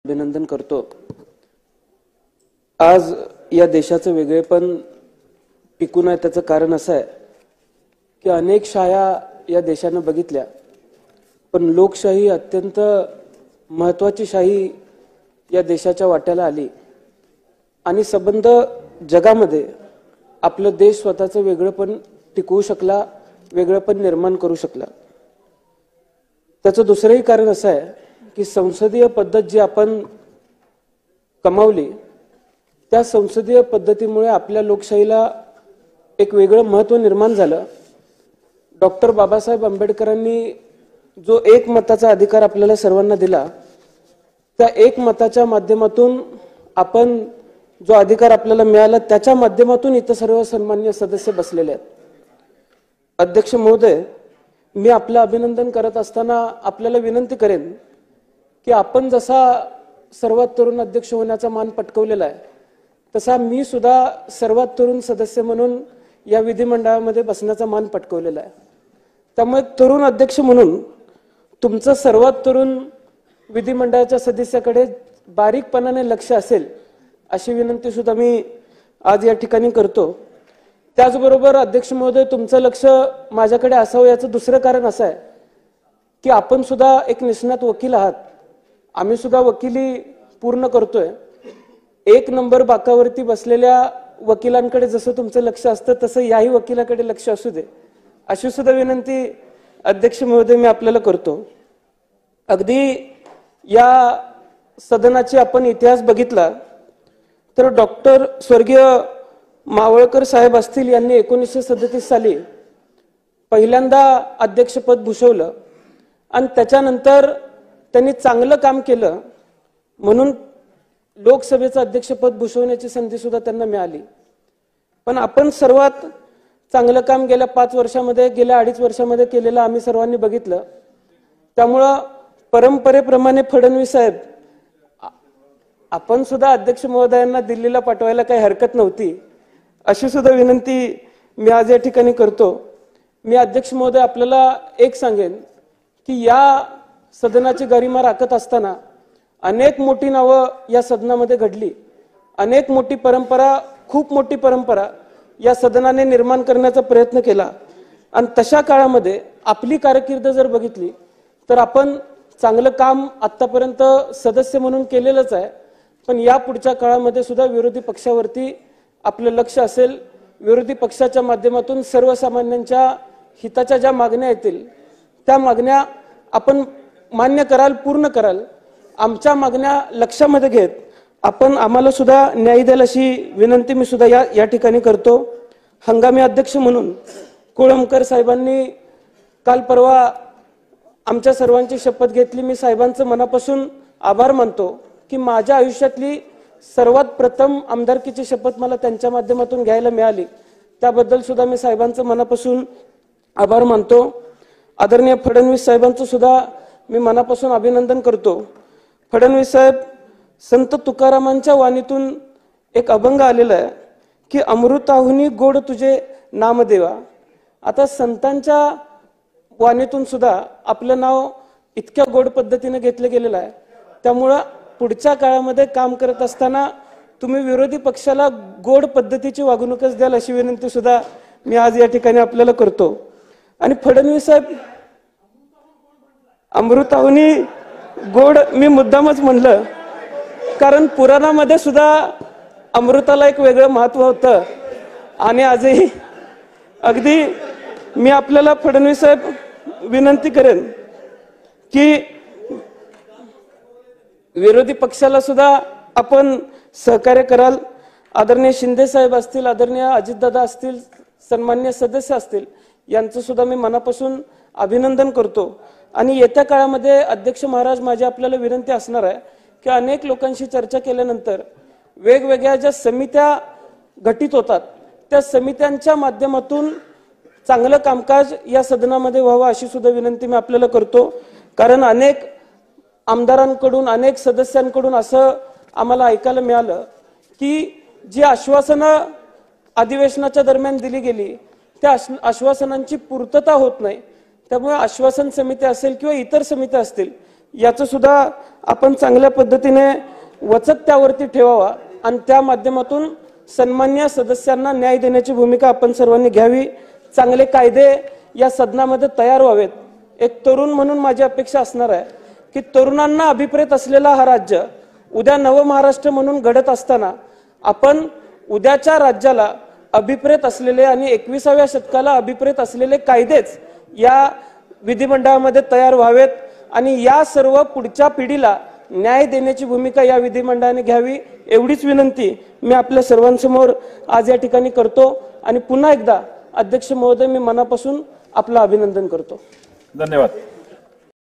अभिनंदन करतो। आज या देशाचं वेगळेपण टिकून आहे त्याचं कारण असं आहे की अनेक शाया या देशाने बघितल्या, पण लोकशाही अत्यंत महत्त्वाची शाही या देशाच्या वाट्याला आली आणि संबंध जगामध्ये आपलं देश स्वतःचं वेगळेपण टिकवू शकला, वेगळेपण निर्माण करू शकला। त्याचं दुसरंही कारण असं आहे की संसदीय पद्धत जी आपण कमावली त्या संसदीय पद्धतीमुळे आपल्या लोकशाहीला एक वेगळं महत्त्व निर्माण झालं। डॉक्टर बाबासाहेब आंबेडकरांनी जो एक मताचा अधिकार आपल्याला सर्वांना दिला, त्या एक मताच्या माध्यमातून आपण जो अधिकार आपल्याला मिळाला त्याच्या माध्यमातून इतर सर्व सन्माननीय सदस्य बसलेले आहेत। अध्यक्ष महोदय, मी आपलं अभिनंदन करत असताना आपल्याला विनंती करेन की आपण जसा सर्वात तरुण अध्यक्ष होण्याचा मान पटकावलेला आहे, तसा मी सुद्धा सर्वात तरुण सदस्य म्हणून या विधिमंडळामध्ये बसण्याचा मान पटकावलेला आहे। त्यामुळे तरुण अध्यक्ष म्हणून तुमचं सर्वात तरुण विधिमंडळाच्या सदस्याकडे बारीकपणाने लक्ष असेल अशी विनंती सुद्धा मी आज या ठिकाणी करतो। त्याचबरोबर अध्यक्ष महोदय, तुमचं लक्ष माझ्याकडे असावं याचं दुसरं कारण असं आहे की आपण सुद्धा एक निष्णात वकील आहात। आम्ही सुद्धा वकिली पूर्ण करतोय। एक नंबर बाकावरती बसलेल्या वकिलांकडे जसं तुमचं लक्ष असतं तसं याही वकिलाकडे लक्ष असू दे अशी सुद्धा विनंती अध्यक्ष महोदय मी आपल्याला करतो। अगदी या सदनाची आपण इतिहास बघितला तर डॉक्टर स्वर्गीय मावळकर साहेब असतील यांनी 1937 साली पहिल्यांदा अध्यक्षपद भूषवलं आणि त्याच्यानंतर त्यांनी चांगलं काम केलं म्हणून लोकसभेचं अध्यक्षपद भूषवण्याची संधी सुद्धा त्यांना मिळाली। पण आपण सर्वात चांगलं काम गेल्या 5 वर्षामध्ये, गेल्या 2.5 वर्षामध्ये केलेलं आम्ही सर्वांनी बघितलं। त्यामुळं परंपरेप्रमाणे फडणवीस साहेब, आपण सुद्धा अध्यक्ष महोदयांना दिल्लीला पाठवायला काही हरकत नव्हती अशी सुद्धा विनंती मी आज या ठिकाणी करतो। मी अध्यक्ष महोदय आपल्याला एक सांगेन की या सदनाची गरिमा राखत असताना अनेक मोठी नावं या सदनामध्ये घडली, अनेक मोठी परंपरा, खूप मोठी परंपरा या सदनाने निर्माण करण्याचा प्रयत्न केला आणि तशा काळामध्ये आपली कारकीर्द जर बघितली तर आपण चांगलं काम आतापर्यंत सदस्य म्हणून केलेलंच आहे, पण या पुढच्या काळामध्ये सुद्धा विरोधी पक्षावरती आपलं लक्ष असेल। विरोधी पक्षाच्या माध्यमातून सर्वसामान्यांच्या हिताच्या ज्या मागण्या येतील त्या मागण्या आपण मान्य कराल, पूर्ण कराल। आमच्या मागण्या लक्षामध्ये घेत आपण आम्हाला सुद्धा न्याय द्याल अशी विनंती मी सुद्धा या ठिकाणी करतो। हंगामी अध्यक्ष म्हणून कोळंबकर साहेबांनी काल परवा आमच्या सर्वांची शपथ घेतली। मी साहेबांचं मनापासून आभार मानतो की माझ्या आयुष्यातली सर्वात प्रथम आमदारकीची शपथ मला त्यांच्या माध्यमातून घ्यायला मिळाली, त्याबद्दल सुद्धा मी साहेबांचं मनापासून आभार मानतो। आदरणीय फडणवीस साहेबांचं सुद्धा मी मनापासून अभिनंदन करतो। फडणवीस साहेब, संत तुकारामांच्या वाणीतून एक अभंग आलेला आहे की अमृताहुनी गोड तुझे नामदेवा। आता संतांच्या वाणीतून सुद्धा आपलं नाव इतक्या गोड पद्धतीने घेतलं गेलेलं आहे। त्यामुळं पुढच्या काळामध्ये काम करत असताना तुम्ही विरोधी पक्षाला गोड पद्धतीची वागणूकच द्याल अशी विनंती सुद्धा मी आज या ठिकाणी आपल्याला करतो। आणि फडणवीस साहेब, अमृताहुनी गोड मी मुद्दामच म्हणलं कारण पुराणामध्ये सुद्धा अमृताला एक वेगळं महत्व होतं आणि आजही अगदी मी आपल्याला फडणवीस साहेब विनंती करेन की विरोधी पक्षाला सुद्धा आपण सहकार्य कराल। आदरणीय शिंदे साहेब असतील, आदरणीय अजितदादा असतील, सन्माननीय सदस्य असतील, यांचं सुद्धा मी मनापासून अभिनंदन करतो। आणि येत्या काळामध्ये अध्यक्ष महाराज, माझी आपल्याला विनंती असणार आहे की अनेक लोकांशी चर्चा केल्यानंतर वेगवेगळ्या ज्या समित्या गठीत होतात त्या समित्यांच्या माध्यमातून चांगलं कामकाज या सदनामध्ये व्हावं अशी सुद्धा विनंती मी आपल्याला करतो। कारण अनेक आमदारांकडून, अनेक सदस्यांकडून असं आम्हाला ऐकायला मिळालं की जी आश्वासनं अधिवेशनाच्या दरम्यान दिली गेली त्या आश्वासनांची पूर्तता होत नाही। त्यामुळे आश्वासन समिती असेल किंवा इतर समित्या असतील याचं सुद्धा आपण चांगल्या पद्धतीने वचक त्यावरती ठेवावा आणि त्या माध्यमातून सन्मान्य सदस्यांना न्याय देण्याची भूमिका आपण सर्वांनी घ्यावी। चांगले कायदे या सदनामध्ये तयार व्हावेत। एक तरुण म्हणून माझी अपेक्षा असणार आहे की तरुणांना अभिप्रेत असलेला हा राज्य उद्या नव महाराष्ट्र म्हणून घडत असताना आपण उद्याच्या राज्याला अभिप्रेत असलेले आणि 21व्या शतकाला अभिप्रेत असलेले कायदेच या विधिमंडळामध्ये तयार व्हावेत आणि या सर्व पुढच्या पिढीला न्याय देण्याची भूमिका या विधिमंडळाने घ्यावी एवढीच विनंती मी आपल्या सर्वांसमोर आज या ठिकाणी करतो आणि पुन्हा एकदा अध्यक्ष महोदय मी मनापासून आपलं अभिनंदन करतो। धन्यवाद।